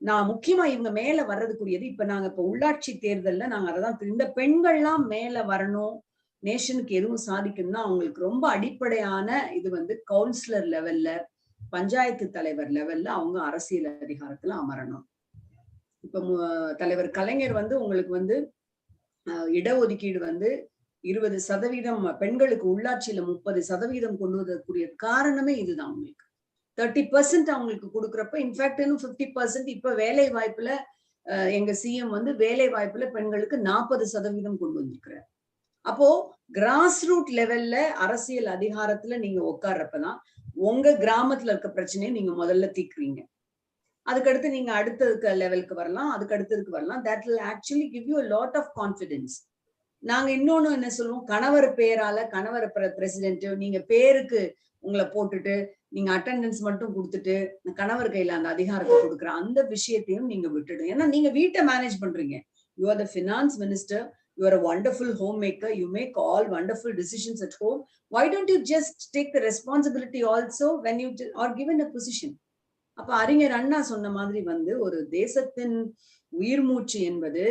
நான் முக்கியமா இவங்க மேல வர்றதுக்குரியது, இப்ப உள்ளாட்சி தேர்தல்ல நாங்க அதான், இந்த பெண்கள்லாம் மேல வரணும், நேஷனுக்கு எதுவும் சாதிக்கணும்னா அவங்களுக்கு ரொம்ப அடிப்படையான இது வந்து கவுன்சிலர் லெவல்ல, பஞ்சாயத்து தலைவர் லெவல்ல அவங்க அரசியல் அதிகாரத்துல அமரணும். இப்ப தலைவர் கலைஞர் வந்து உங்களுக்கு வந்து இடஒதுக்கீடு வந்து 20% பெண்களுக்கு உள்ளாட்சியில 30% கொண்டு வந்ததுக்குரிய காரணமே இதுதான். உங்களுக்கு 30% அவங்களுக்கு கொடுக்குறப்ப இன்ஃபேக்ட் இன்னும் 50% இப்ப வேலை வாய்ப்புல எங்க சிஎம் வந்து வேலை வாய்ப்புல பெண்களுக்கு 40% கொண்டு வந்திருக்கிறார். அப்போ கிராஸ் ரூட் லெவல்ல அரசியல் அதிகாரத்துல நீங்க உட்கார்றப்பதான் உங்க கிராமத்துல இருக்க பிரச்சனையை நீங்க முதல்ல தீக்குறீங்க. அதுக்கடுத்து நீங்க அடுத்த லெவலுக்கு வரலாம், அதுக்கு அடுத்ததுக்கு வரலாம். That will actually give you a lot of confidence. நாங்க இன்னொன்னு என்ன சொல்லுவோம், கணவர் பேரால கணவர் பிரசிடென்ட், நீங்க பேருக்கு உங்களை போட்டுட்டு நீங்க அட்டெண்டன்ஸ் மட்டும் கொடுத்துட்டு கணவர் கையில அந்த அதிகாரத்தை கொடுக்குற அந்த விஷயத்தையும் நீங்க விட்டுடும். ஏன்னா நீங்க வீட்டை மேனேஜ் பண்றீங்க. You are the finance minister, you are a wonderful homemaker, you make all wonderful decisions at home. Why don't you just take the responsibility also when you are given a position? அப்ப அறிஞர் அண்ணா சொன்ன மாதிரி வந்து ஒரு தேசத்தின் உயிர் மூச்சு என்பது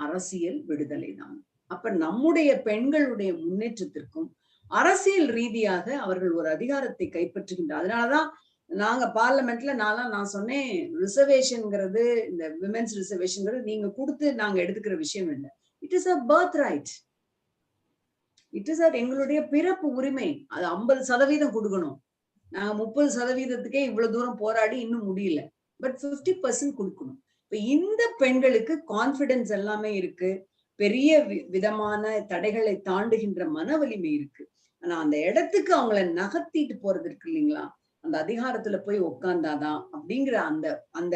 அரசியல் விடுதலை தான். அப்ப நம்முடைய பெண்களுடைய முன்னேற்றத்திற்கும் அரசியல் ரீதியாக அவர்கள் ஒரு அதிகாரத்தை கைப்பற்றுகின்ற, அதனாலதான் நாங்க பார்லமெண்ட்ல நான் சொன்னேன், ரிசர்வேஷன்ங்கிறது இந்த விமென்ஸ் ரிசர்வேஷன்ங்கிறது நீங்க கொடுத்து நாங்க எடுத்துக்கிற விஷயம் இல்லை. It is a birth right. It is எங்களுடைய பிறப்பு உரிமை. அது 50% கொடுக்கணும். நாங்க 30%க்கே இவ்வளவு தூரம் போராடி இன்னும் முடியல. பட் 50% கொடுக்கணும். இப்ப இந்த பெண்களுக்கு கான்பிடன்ஸ் எல்லாமே இருக்கு. பெரிய விதமான தடைகளை தாண்டுகின்ற மன வலிமை இருக்கு. ஆனா அந்த இடத்துக்கு அவங்கள நகர்த்திட்டு போறது இருக்கு இல்லைங்களா, அந்த அதிகாரத்துல போய் உட்கார்ந்தாதான் அப்படிங்கிற அந்த அந்த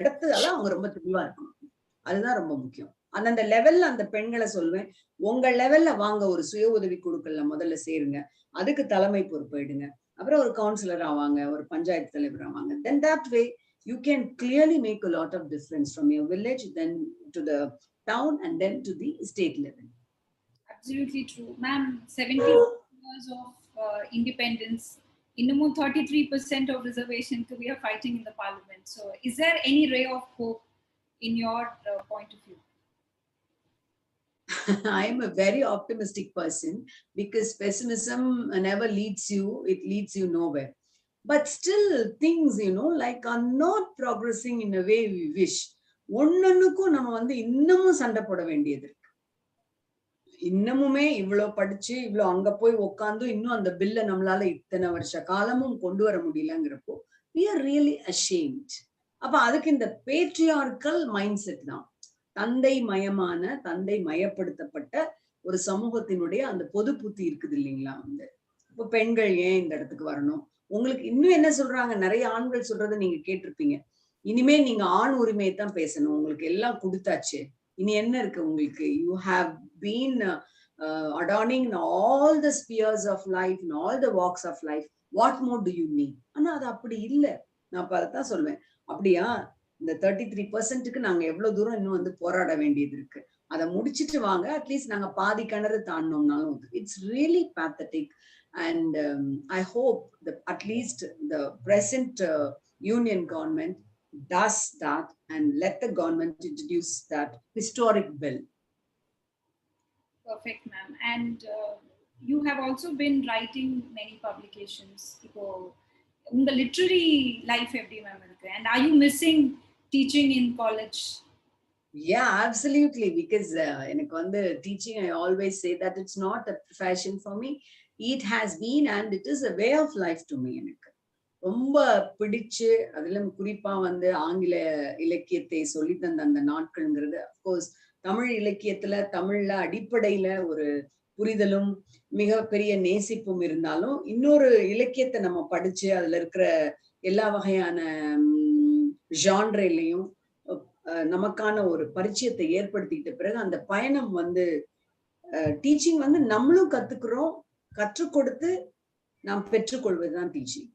இடத்துல அவங்க ரொம்ப தெளிவா இருக்கணும். அதுதான் ரொம்ப முக்கியம். அந்தந்த லெவல்ல அந்த பெண்களை சொல்வேன், உங்க லெவல்ல வாங்க, ஒரு சுய உதவி குழுக்கள்ல முதல்ல சேருங்க, அதுக்கு தலைமை பொறுப்பேடுங்க, அப்புறம் ஒரு கவுன்சிலர் ஆவாங்க, ஒரு பஞ்சாயத்து தலைவர் ஆவாங்க. Then that way you can clearly make a lot of difference from your village, then to the town, and then to the state level. Absolutely true, ma'am. 70 years of independence, இன்னமும் 33% of reservation we are fighting in the parliament. So is there any ray of hope in your point of view? I am a very optimistic person, because pessimism never leads you, it leads you nowhere. But still things, like are not progressing in a way we wish. ஒன்னொன்னுக்கும் நம்ம இன்னமும் சண்டை போட வேண்டியது இருக்கு. இன்னமுமே இவ்வளவு படிச்சு இவ்வளவு அங்க போய் உட்கார்ந்து இன்னும் அந்த பில்ல நம்மளால இத்தனை வருஷ காலமும் கொண்டு வர முடியலங்கிறப்போ we are really ashamed. அப்ப அதுக்கு இந்த பேட்ரியார்கல் மைண்ட் செட் தான், தந்தை மயமான, தந்தை மயப்படுத்தப்பட்ட ஒரு சமூகத்தினுடைய அந்த பொது புத்தி இருக்குது இல்லைங்களா. இப்ப பெண்கள் ஏன் இந்த இடத்துக்கு வரணும், உங்களுக்கு இன்னும் என்ன சொல்றாங்க, நிறைய ஆண்கள் சொல்றதை நீங்க கேட்டிருப்பீங்க, இனிமே நீங்க ஆண் உரிமையை தான் பேசணும், உங்களுக்கு எல்லாம் கொடுத்தாச்சு, இனி என்ன இருக்கு உங்களுக்கு, you have been adorning in all the spheres of life, in all the walks of life, what more do you need? ஆனா அது அப்படி இல்லை. நான் அப்ப அதான் சொல்வேன், அப்படியா இந்த 33%க்கு நாங்க எவ்வளவு தூரம் இன்னும் போராட வேண்டியது இருக்கு, அதை முடிச்சிட்டு வாங்க, அட்லீஸ்ட் நாங்க பாதி கிணறு தாண்டோம்னாலும். It's really pathetic. And I hope that at least the present union government does that and let the government introduce that historic bill. Perfect, ma'am. And you have also been writing many publications. Unga literary life every ma'am irukku, and are you missing teaching in college? Yeah, absolutely, because எனக்கு teaching, I always say that it's not a profession for me, it has been and it is a way of life to me. எனக்கு ரொம்ப பிடிச்சு, அதிலும் குறிப்பா ஆங்கில இலக்கியத்தை சொல்லி தந்த அந்த நாட்கள்ங்கிறது, அப்கோர்ஸ் தமிழ் இலக்கியத்துல தமிழ்ல அடிப்படையில ஒரு புரிதலும் மிக பெரிய நேசிப்பும் இருந்தாலும், இன்னொரு இலக்கியத்தை நம்ம படிச்சு அதுல இருக்கிற எல்லா வகையான ஜான்ரேலையும் நமக்கான ஒரு பரிச்சயத்தை ஏற்படுத்திக்கிட்ட பிறகு அந்த பயணம் டீச்சிங் நம்மளும் கத்துக்கிறோம், கற்றுக் கொடுத்து நாம் பெற்றுக்கொள்வதுதான் teaching.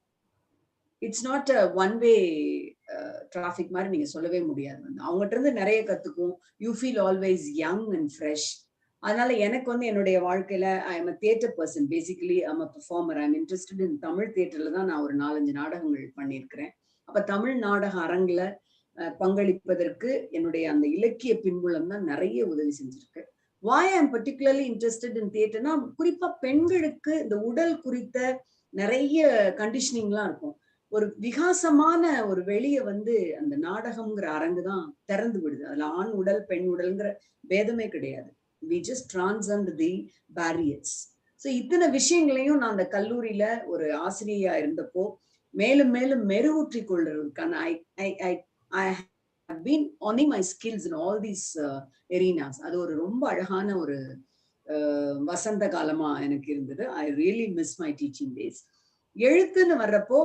It's not a one way traffic மாதிரி நீங்க சொல்லவே முடியாது. அவங்ககிட்ட இருந்து நிறைய கத்துக்கும். You feel always young and fresh. அதனால எனக்கு என்னுடைய வாழ்க்கையில I am a theatre person, basically I am a performer. I am interested in Tamil தியேட்டர்ல தான் நான் ஒரு 4-5 நாடகங்கள் பண்ணியிருக்கிறேன். அப்ப தமிழ் நாடக அரங்குல பங்களிப்பதற்கு என்னுடைய அந்த இலக்கிய பின்புலம் தான் நிறைய உதவி செஞ்சிருக்கு. why I am particularly interested in theaterனா, குறிப்பா பெண்களுக்கு இந்த உடல் குறித்த நிறைய கண்டிஷனிங்லாம் இருக்கும். ஒரு விகாசமான ஒரு வெளிய அந்த நாடகம்ங்கிற அரங்கு தான் திறந்து விடுது. அதுல ஆண் உடல் பெண் உடல்ங்கிற பேதமே கிடையாது. we just transcend the barriers. so இத்தனை விஷயங்களையும் நான் அந்த கல்லூரியில ஒரு ஆசிரியையா இருந்தப்போ மேலும் மேலும் மெருகூற்றி கொள்றதுக்கான I have been honing my skills in all these arenas. அது ஒரு ரொம்ப அழகான ஒரு வசந்த காலமா எனக்கு இருந்தது. I really miss my teaching days. எழுத்துன்னு வர்றப்போ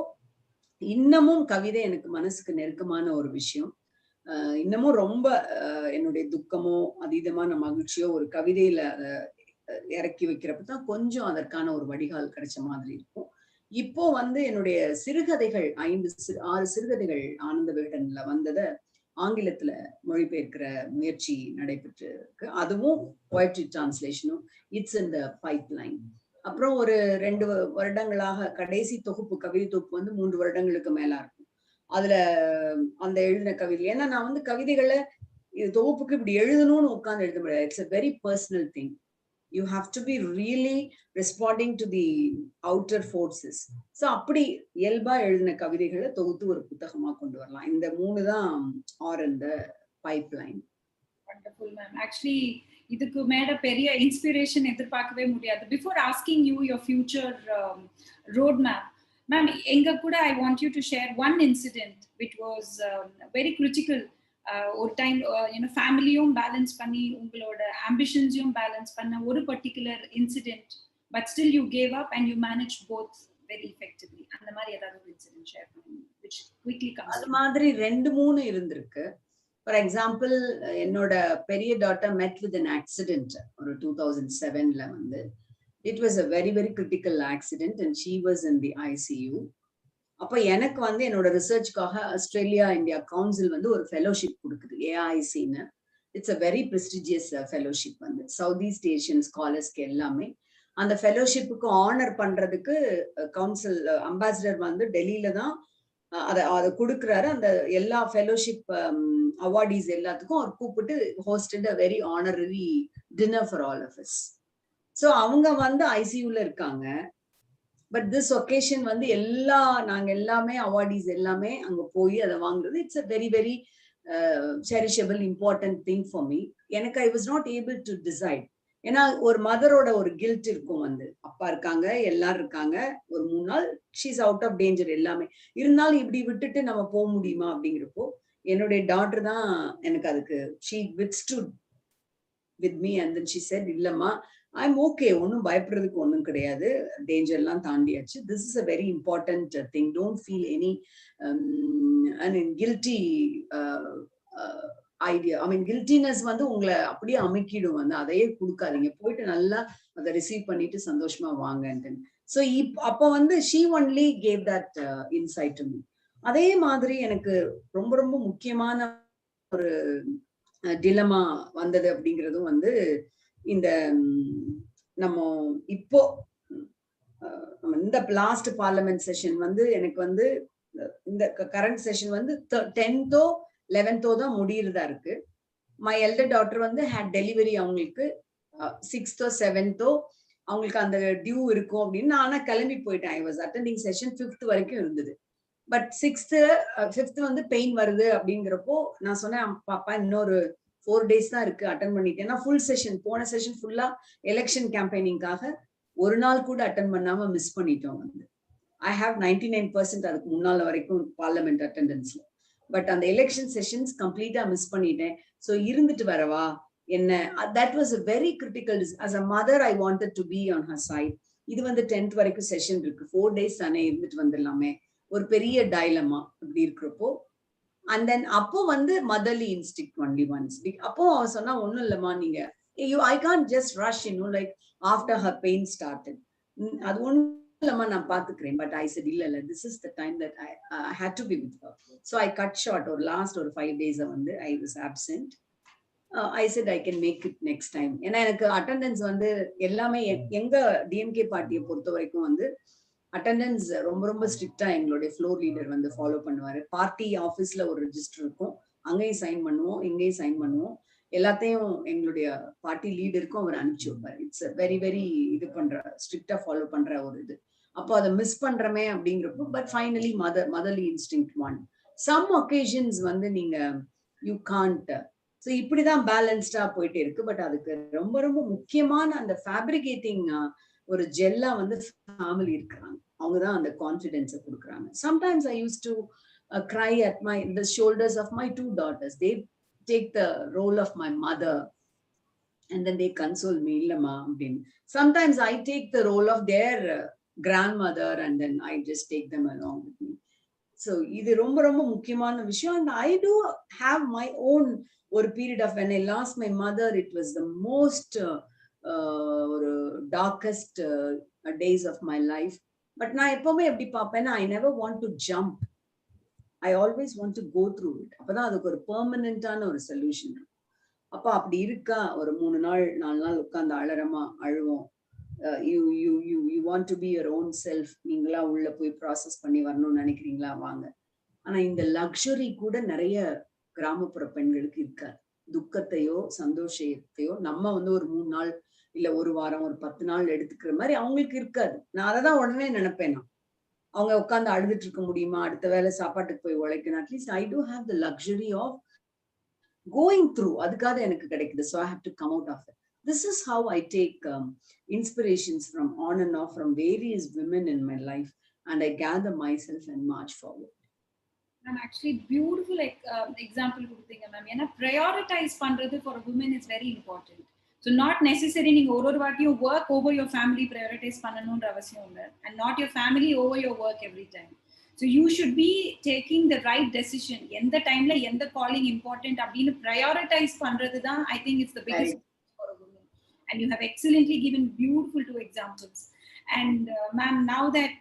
இன்னமும் கவிதை எனக்கு மனசுக்கு நெருக்கமான ஒரு விஷயம். இன்னமும் ரொம்ப என்னுடைய துக்கமோ அதீதமான மகிழ்ச்சியோ ஒரு கவிதையில இறக்கி வைக்கிறப்பதான் கொஞ்சம் அதற்கான ஒரு வடிகால் கிடைச்ச மாதிரி இருக்கும். இப்போ என்னுடைய சிறுகதைகள் 5-6 சிறுகதைகள் ஆனந்த விகடன்ல வந்ததை ஆங்கிலத்துல மொழிபெயர்க்கிற முயற்சி நடைபெற்று இருக்கு. அதுவும் போயட்ரி டிரான்ஸ்லேஷனும் இட்ஸ் இன் த பைப்லைன். அப்புறம் ஒரு 2 வருடங்களாக கடைசி தொகுப்பு கவிதை தொகுப்பு 3 வருடங்களுக்கு மேலா இருக்கும். அதுல அந்த எழுதின கவிதை, ஏன்னா நான் கவிதைகளை இது தொகுப்புக்கு இப்படி எழுதணும்னு உட்கார்ந்து எழுத முடியாது. It's a very personal thing. You have to be really responding to the outer forces. So அப்படி இயல்பா எழுதின கவிதைகளை தொகுத்து ஒரு புத்தகமா கொண்டு வரலாம். இந்த 3 தான் ஆர் இந்த பைப்லைன். Wonderful, ma'am. Actually, இதுக்கு மேல பெரிய இன்ஸ்பிரேஷன் எதிர்பார்க்கவே முடியாது. Before asking you your future road map, ma'am, எங்க கூட I want you to share one incident which was very critical. ஒரு டைம் ஃபேமிலியும் பேலன்ஸ் பண்ணி உங்களோட ஆம்பிஷன்ஸையும் பேலன்ஸ் பண்ண ஒரு particular incident, but still you gave up and you manage both very effectively. அந்த மாதிரி ஏதாவது ஒரு இன்சிடென்ட் ஷேர் பண்ணுங்க which quickly comes. அது மாதிரி 2-3 இருந்திருக்கு. ஃபார் எக்ஸாம்பிள், என்னோட பெரிய டாட்டர் மெட் வித் அன் ஆக்சிடென்ட் ஒரு 2007ல வந்து. It was a very very critical accident and she was in the ICU. அப்போ எனக்கு வந்து என்னோட ரிசர்ச்காக ஆஸ்திரேலியா இந்தியா கவுன்சில் வந்து ஒரு ஃபெலோஷிப் கொடுக்குது, ஏஐசின்னு. It's a very prestigious fellowship வந்து சவுத் ஈஸ்ட் ஏஷியன் ஸ்காலர்ஸ்க்கு எல்லாமே. அந்த ஃபெலோஷிப்புக்கு ஆனர் பண்றதுக்கு கவுன்சில் அம்பாசிடர் வந்து டெல்லியில தான் அதை கொடுக்குறாரு. அந்த எல்லா ஃபெலோஷிப் அவார்டீஸ் எல்லாத்துக்கும் அவர் கூப்பிட்டு hosted a very honorary dinner for all of us. So அவங்க வந்து ஐசியூல இருக்காங்க. பட் திஸ் ஒகேஷன் வந்து நாங்க எல்லாமே அவார்டீஸ் எல்லாமே அங்க போய் அதை வாங்குறது. It's a very very cherishable important thing for me. எனக்கு I was not able to decide. ஏன்னா ஒரு மதரோட ஒரு கில்ட் இருக்கும் வந்து, அப்பா இருக்காங்க, எல்லாரும் இருக்காங்க, ஒரு 3 நாள் ஷீஸ் அவுட் ஆஃப் டேஞ்சர் எல்லாமே இருந்தாலும் இப்படி விட்டுட்டு நம்ம போக முடியுமா அப்படிங்கிறப்போ என்னுடைய டாட்டர் தான் எனக்கு அதுக்கு she withstood with me and then she said, இல்லம்மா ஐம் ஓகே, ஒன்றும் பயப்படுறதுக்கு ஒன்றும் கிடையாது, டேஞ்சர்லாம் தாண்டியாச்சு. This is a very important thing, don't feel any guilty idea. I mean guiltiness வந்து உங்களை அப்படியே அமைக்கிடும் வந்து, அதையே கொடுக்காதீங்க, போயிட்டு நல்லா அதை ரிசீவ் பண்ணிட்டு சந்தோஷமா வாங்கன்ட்டு. ஸோ அப்போ வந்து she only cave that inside to me. அதே மாதிரி எனக்கு ரொம்ப ரொம்ப முக்கியமான ஒரு டிலமா வந்தது அப்படிங்கிறதும் வந்து இந்த நம்ம இப்போ இந்த லாஸ்ட் பார்லிமெண்ட் செஷன் வந்து எனக்கு வந்து இந்த கரண்ட் செஷன் வந்து 10th or 11th தான் முடியறதா இருக்கு. மை எல்டர் டாட்டர் வந்து ஹேட் டெலிவரி, அவங்களுக்கு 6th or 7th அவங்களுக்கு அந்த டியூ இருக்கும் அப்படின்னு. நானா கிளம்பி போயிட்டேன். I was attending session 5th வரைக்கும் இருந்தது. பட் 5th வந்து பெயின் வருது அப்படிங்கிறப்போ நான் சொன்னேன், பாப்பா இன்னொரு 4 days தான் இருக்கு, அட்டன் பண்ணிட்டேன். ஏன்னா ஃபுல் செஷன், போன செஷன் ஃபுல்லா எலெக்ஷன் கேம்பெயினிங்காக ஒரு நாள் கூட அட்டன் பண்ணாம மிஸ் பண்ணிட்டோம் வந்து. ஐ ஹாவ் 99% அதுக்கு முன்னால வரைக்கும் பார்லிமெண்ட் அட்டெண்டன்ஸ்ல. பட் அந்த எலெக்ஷன் செஷன்ஸ் கம்ப்ளீட்டா மிஸ் பண்ணிட்டேன். ஸோ இருந்துட்டு வரவா என்ன, that was a very critical. As a mother I wanted to be on her side. இது வந்து 10th வரைக்கும் செஷன் இருக்கு, 4 days தானே, இருந்துட்டு வந்துடலாமே, ஒரு பெரிய டைலமா இப்படி இருக்கிறப்போ. அண்ட் தென் அப்போ வந்து மதர்லி இன்ஸ்டிக்ட் ஒன்லி ஒன்ஸ். அப்போ அவ சொன்னா, ஒன்னும் இல்லம்மா, நீங்க I can't just rush like after her pain started, அது ஒன்னும் இல்லம்மா நான் பாத்துக்கிறேன். பட் ஐ செட் இல்ல, this is the time that I had to be with her. So I cut short. ஒரு லாஸ்ட் ஒரு 5 days வந்து I was absent. I said I can make it next time. ஏன்னா எனக்கு attendance வந்து எல்லாமே எங்க DMK பார்ட்டியை பொறுத்த வரைக்கும் வந்து அட்டெண்டன்ஸ் ரொம்ப ரொம்ப ஸ்ட்ரிக்டா எங்களுடைய ஃப்ளோர் லீடர் வந்து ஃபாலோ பண்ணுவாரு. பார்ட்டி ஆஃபீஸ்ல ஒரு ரெஜிஸ்டர் இருக்கும், அங்கேயும் சைன் பண்ணுவோம், இங்கேயும் சைன் பண்ணுவோம், எல்லாத்தையும் எங்களுடைய பார்ட்டி லீடருக்கும் அவர் அனுப்பிச்சு வைப்பாரு. இட்ஸ் வெரி வெரி இது பண்ற, ஸ்ட்ரிக்டா ஃபாலோ பண்ற ஒரு இது. அப்போ அதை மிஸ் பண்றமே அப்படிங்கிறப்போ, but finally motherly instinct won. Some occasions வந்து நீங்க யூ கான்ட். ஸோ இப்படிதான் பேலன்ஸ்டா போயிட்டே இருக்கு. பட் அதுக்கு ரொம்ப ரொம்ப முக்கியமான அந்த ஃபேப்ரிகேட்டிங் ஒரு ஜெல்லா வந்து ஃபேமிலி இருக்கிறாங்க, அவங்கதான் அந்த கான்ஃபிடென்ஸை கொடுக்குறாங்க. Sometimes I use to cry at the shoulders of my 2 daughters. They take the role of my mother and then they console me, illama அப்படின்னு. Sometimes I take the role of their grandmother and then I just take them along with me. So இது ரொம்ப ரொம்ப முக்கியமான விஷயம். And I do have my own ஒரு period of when I lost my mother, it was the most ஒரு darkest days of my life. But நான் எப்பவுமே எப்படி பார்ப்பேன்னா, I never want to jump, I always want to go through it. அப்பதான் அதுக்கு ஒரு பெர்மனண்டான ஒரு சொல்யூஷன் இருக்கும். அப்ப அப்படி இருக்கா, ஒரு 3 நாள் 4 நாள் உட்கார்ந்து அழறமா அழுவோம். You want to be your own self. நீங்களா உள்ள போய் ப்ராசஸ் பண்ணி வரணும்னு நினைக்கிறீங்களா, வாங்க. ஆனா இந்த லக்ஸுரி கூட நிறைய கிராமப்புற பெண்களுக்கு இருக்காது. துக்கத்தையோ சந்தோஷத்தையோ நம்ம வந்து ஒரு 3 நாள் இல்ல ஒரு வாரம் ஒரு 10 நாள் எடுத்துக்கிற மாதிரி அவங்களுக்கு இருக்காது. நான் அதை தான் உடனே நினைப்பேன். நான் அவங்க உட்காந்து அழுதுட்டு இருக்க முடியுமா, அடுத்த வேலை சாப்பாட்டுக்கு போய் உழைக்கணும். At least I do have the luxury of going through. அதுக்காக எனக்கு கிடைக்குது. So I have to come out of it. This is how I take inspirations from on and off from various women in my life, and I gather myself and march forward. I'm actually beautiful example கொடுத்தீங்க ma'am. ஏன்னா prioritize பண்றது for a woman is very important. So not necessarily நீங்க ஒரு வாட்டியும் work over your family prioritize பண்ணணும்ன்ற அவசியம் இல்லை, and not your family over your work every time. So you should be taking the right decision. எந்த டைம்ல எந்த calling important அப்படின்னு prioritize பண்றது தான் I think it's the biggest for a woman. And you have excellently given beautiful 2 examples. And ma'am, now that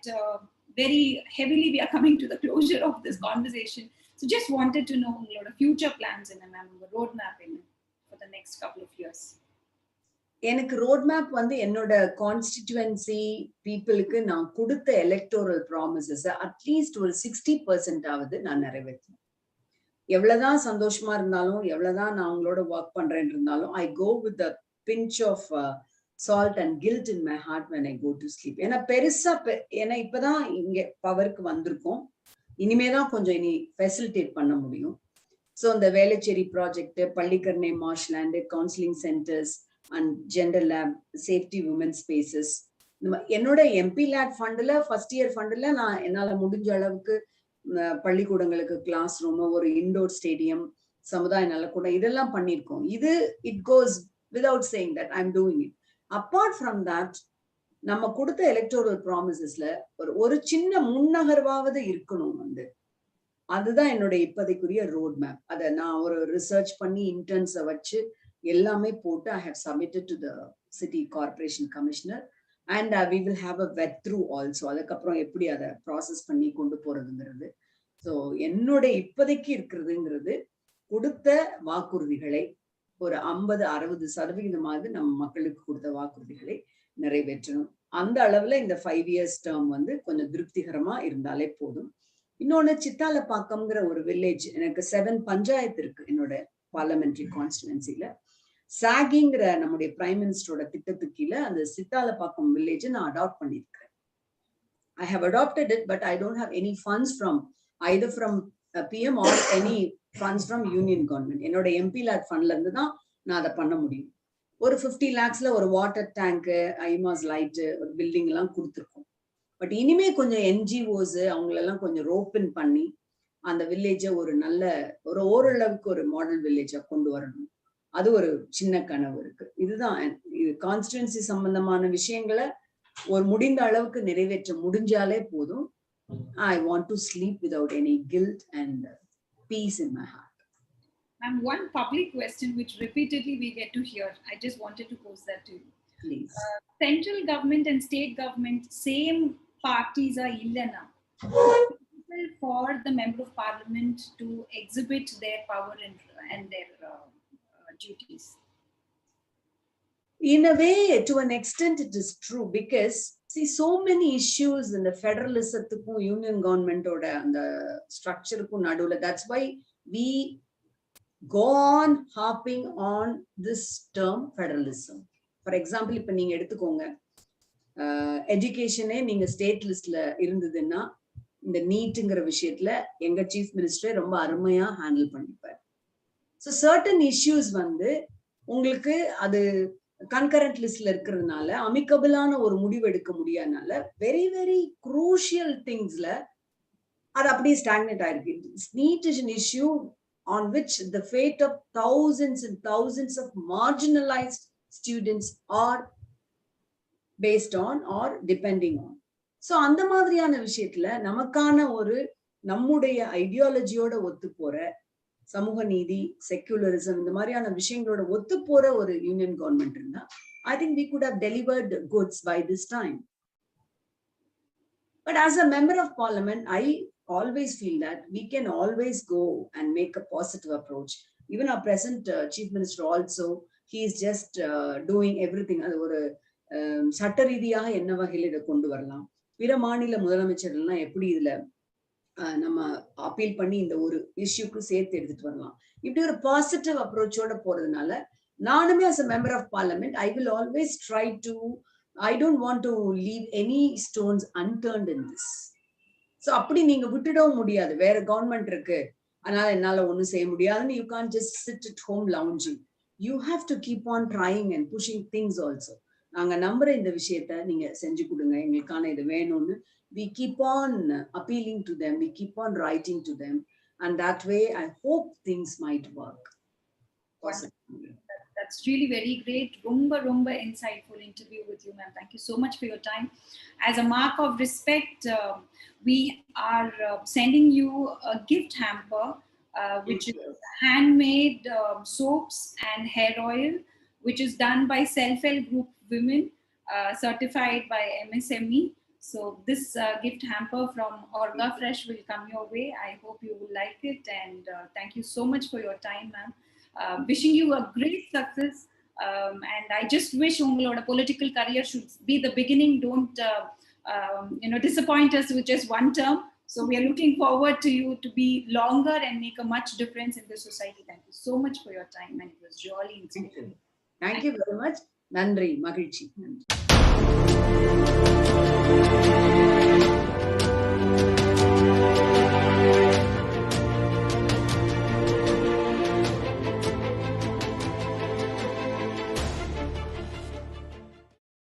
very heavily we are coming to the closure of this conversation, so just wanted to know your future plans and ma'am, your roadmap for the next couple of years. எனக்கு road map வந்து என்னோட constituency பீப்புளுக்கு நான் கொடுத்த electoral promises at least ஒரு 60% ஆவது நான் நிறைவேற்றேன். எவ்வளவுதான் சந்தோஷமா இருந்தாலும், எவ்வளவுதான் நான் அவங்களோட ஒர்க் பண்றேன் இருந்தாலும், I go with the pinch of salt and guilt in my heart when I go to sleep. ஏன்னா பெருசா ஏன்னா இப்பதான் இங்க பவருக்கு வந்திருக்கோம், இனிமேதான் கொஞ்சம் இனி ஃபெசிலிட்டேட் பண்ண முடியும். ஸோ இந்த Velachery project, Pallikaranai marshland, counselling centres and gender lab, safety woman spaces, என்னோட எம்பி லேட் ஃபண்ட்ல ஃபர்ஸ்ட் இயர் ஃபண்ட்ல நான் என்னால முடிஞ்ச அளவுக்கு பள்ளிக்கூடங்களுக்கு கிளாஸ் ரூம், ஒரு இண்டோர் ஸ்டேடியம், சமுதாய நலக்கூடம், இதெல்லாம் பண்ணியிருக்கோம். இது it goes without saying that I am doing it. Apart from that, நம்ம கொடுத்த எலக்டோரல் ப்ராமிசஸ்ல ஒரு சின்ன முன்னகர்வாவது இருக்கணும். வந்து அதுதான் என்னோட இப்போதைக்குரிய ரோட் மேப். அதை நான் ஒரு ரிசர்ச் பண்ணி இன்டர்ன்ஸை வச்சு எல்லாமே போட்டு I have submitted to the city corporation commissioner, and we will have a vet through also. அதுக்கப்புறம் எப்படி அதை ப்ராசஸ் பண்ணி கொண்டு போறதுங்கிறது. ஸோ என்னோட இப்போதைக்கு இருக்கிறதுங்கிறது கொடுத்த வாக்குறுதிகளை ஒரு 50-60% நம்ம மக்களுக்கு கொடுத்த வாக்குறுதிகளை நிறைவேற்றணும். அந்த அளவுல இந்த 5 years டேர்ம் வந்து கொஞ்சம் திருப்திகரமா இருந்தாலே போதும். இன்னொன்னு, சித்தாலப்பாக்கம்ங்கிற ஒரு வில்லேஜ், எனக்கு 7 பஞ்சாயத்து இருக்கு என்னோட பார்லமெண்டரி கான்ஸ்டிடுவன்சில. சாகிங்கிற நம்முடைய பிரைம் மினிஸ்டரோட திட்டத்துக்கு கீழே அந்த சித்தாலப்பாக்கம் வில்லேஜ் நான் அடாப்ட் பண்ணிருக்கேன். I have adopted it, but I don't have any funds from either from PM or any funds from union government. என்னோட எம்பி லேட் ஃபண்ட்ல இருந்து தான் நான் அதை பண்ண முடியும். ஒரு 50 lakhsல ஒரு வாட்டர் டேங்க், ஐமாஸ் லைட், ஒரு பில்டிங் எல்லாம் கொடுத்துருக்கோம். பட் இனிமே கொஞ்சம் என்ஜிஓஸ் அவங்களெல்லாம் கொஞ்சம் ரோப்பன் பண்ணி அந்த வில்லேஜை ஒரு நல்ல ஒரு ஓரளவுக்கு ஒரு மாடல் வில்லேஜா கொண்டு வரணும். அது ஒரு சின்ன கனவு இருக்கு. இதுதான் கான்ஸ்டிடுவன்சி சம்பந்தமான விஷயங்களை ஒரு முடிந்த அளவுக்கு நிறைவேற்ற முடிஞ்சாலே போதும். I want to sleep without any guilt and peace in my heart. And one public question which repeatedly we get to hear, I just wanted to pose that to you. Please. Central government and state government, same parties are illana for the member of parliament to exhibit their power and their duties. In a way, to an extent, it is true, because see, so many issues in the federalism union government oda and the structure ku nadula. That's why we go on harping on this term federalism. For example, இப்ப நீங்க எடுத்துக்கோங்க, எஜுகேஷனே நீங்க state லிஸ்ட்ல இருந்ததுன்னா இந்த நீட்ங்கிற விஷயத்துல எங்க chief மினிஸ்டரே ரொம்ப அருமையா ஹேண்டில் பண்ணிப்பார். ஸோ சர்டன் இஷ்யூஸ் வந்து உங்களுக்கு அது கன்கரண்ட் லிஸ்ட்ல இருக்கிறதுனால அமிக்கபிளான ஒரு முடிவு எடுக்க முடியாதனால வெரி வெரி குரூஷியல் திங்ஸ்ல அது அப்படியே ஸ்டாக்னேட் ஆயிருக்கு. Need is an issue on which the fate of thousands and thousands of marginalized students are based on or depending on. So அந்த மாதிரியான விஷயத்துல நமக்கான ஒரு நம்முடைய ஐடியாலஜியோட ஒத்து போற சமூக நீதி, செக்யூலரிசம், இந்த மாதிரியான விஷயங்களோட ஒத்து போற ஒரு யூனியன் கவர்மெண்ட் இருந்தா I think we could have delivered goods by this time. But as a member of parliament, I always feel that we can always go and make a positive approach. Even our present chief minister also, he is just doing everything. அது ஒரு சட்ட ரீதியாக என்ன வகையில் இதை கொண்டு வரலாம், பிற மாநில முதலமைச்சர்கள்லாம் எப்படி இதுல நம்ம அப்பீல் பண்ணி இந்த ஒரு இஷ்யூக்கு சேர்த்து எடுத்துட்டு வரலாம், இப்படி ஒரு பாசிட்டிவ் அப்ரோச்சோட போறதுனால நானுமே as a member of parliament, I will always try to, I don't want to leave any stones unturned in this. So அப்படி நீங்க விட்டுடவும் முடியாது. வேற கவர்மெண்ட் இருக்கு, அதனால என்னால ஒண்ணும் செய்ய முடியாதுன்னு you can't just sit at home lounging. You have to keep on trying and pushing things also. நாங்க நம்புற இந்த விஷயத்த நீங்க செஞ்சு கொடுங்க, எங்களுக்கான இது வேணும்னு. We keep on appealing to them, we keep on writing to them, and that way I hope things might work. That's really very great. Rumba insightful interview with you, ma'am. Thank you so much for your time. As a mark of respect, we are sending you a gift hamper, which is handmade soaps and hair oil, which is done by self-help group women, certified by MSME. So this gift hamper from Orga Fresh will come your way. I hope you will like it, and thank you so much for your time, ma'am. Wishing you a great success, and I just wish ungaloda political career should be the beginning. Don't disappoint us with just one term. So we are looking forward to you to be longer and make a much difference in the society. Thank you so much for your time, and it was really inspiring. Thank you very much. Nandri, Magrichi.